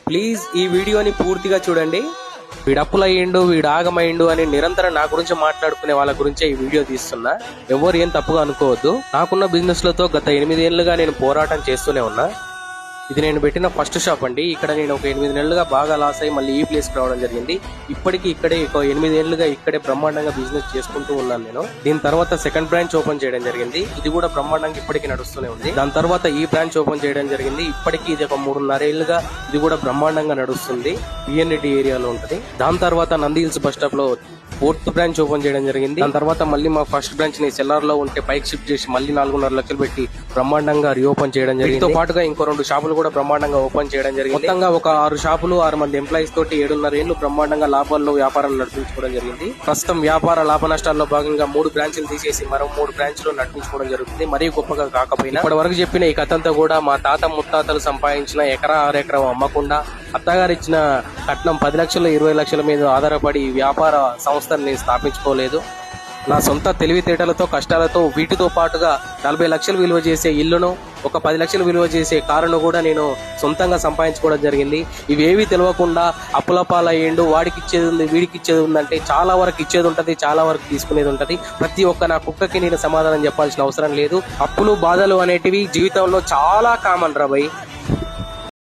Please ఈ వీడియోని పూర్తిగా చూడండి. వీడు అప్పులయ్యిండు, వీడు ఆగమైండు అని నిరంతరం నా గురించి మాట్లాడుకునే వాళ్ళ గురించే ఈ వీడియో తీస్తున్నా. ఎవరు ఏం తప్పుగా అనుకోవద్దు. నాకున్న బిజినెస్ లతో గత 8 ఏళ్లుగా నేను పోరాటం చేస్తూనే ఉన్నా. ఇది నేను పెట్టిన ఫస్ట్ షాప్ అండి. ఇక్కడ నేను ఒక 8 నెలలుగా బాగా లాస్ అయ్యి మళ్ళీ ఈ ప్లేస్ కి రావడం జరిగింది. ఇప్పటికీ ఇక్కడే ఒక 8 ఏళ్లుగా ఇక్కడే బ్రహ్మాండంగా బిజినెస్ చేసుకుంటూ ఉన్నాను నేను. దీని తర్వాత సెకండ్ బ్రాంచ్ ఓపెన్ చేయడం జరిగింది. ఇది కూడా బ్రహ్మాండంగా ఇప్పటికీ నడుస్తూనే ఉంది. దాని తర్వాత ఈ బ్రాంచ్ ఓపెన్ చేయడం జరిగింది. ఇప్పటికీ ఇది ఒక 3.5 ఏళ్లుగా ఇది కూడా బ్రహ్మాండంగా నడుస్తుంది. బిఎన్రెడ్డి ఏరియాలో ఉంటది. దాని తర్వాత నంది హిల్స్ బస్ స్టాప్ లో 4th బ్రాంచ్ ఓపెన్ చేయడం జరిగింది. దాని తర్వాత మళ్ళీ మా ఫస్ట్ బ్రాంచ్ ని సెల్లార్ లో ఉంటే పైకి షిఫ్ట్ చేసి మళ్ళీ 4.5 లక్షలు పెట్టి బ్రహ్మాండంగా రీఓపెన్ చేయడం జరిగింది. దీంతో పాటుగా ఇంకో 2 షాపులు కూడా బ్రహ్మాండంగా ఓపెన్ చేయడం జరిగింది. మొత్తంగా ఒక 6 షాపులు 6 మంది ఎంప్లాయీస్ తోటి 7.5 ఏళ్లు బ్రహ్మాండంగా లాభాల్లో వ్యాపారం నడిపించుకోవడం జరిగింది. ప్రస్తుతం వ్యాపార లాభ నష్టాల్లో భాగంగా 3 బ్రాంచ్లు తీసేసి మరో 3 బ్రాంచ్లు నడిపించుకోవడం జరుగుతుంది. మరీ గొప్పగా కాకపోయినా ఇప్పటి వరకు చెప్పిన ఈ కథంతా కూడా మా తాత ముత్తాతలు సంపాదించిన ఎకరా 6 ఎకరం అమ్మకుండా అత్తగారు ఇచ్చిన కట్నం 10 లక్షలు 20 లక్షల మీద ఆధారపడి వ్యాపార సంస్థను నేను స్థాపించుకోలేదు. నా సొంత తెలివితేటలతో కష్టాలతో వీటితో పాటుగా 40 లక్షలు విలువ చేసే ఇల్లును, ఒక 10 లక్షలు విలువ చేసే కారును కూడా నేను సొంతంగా సంపాదించుకోవడం జరిగింది. ఇవేవి తెలియకుండా అప్పుల పాలయ్యిండు, వాడికి ఇచ్చేది ఉంది, వీడికి ఇచ్చేది ఉందంటే చాలా వరకు ఇచ్చేది ఉంటది, చాలా వరకు తీసుకునేది ఉంటది. ప్రతి ఒక్క నా కుక్కకి నేను సమాధానం చెప్పాల్సిన అవసరం లేదు. అప్పులు బాధలు అనేటివి జీవితంలో చాలా కామన్ రా భయ్.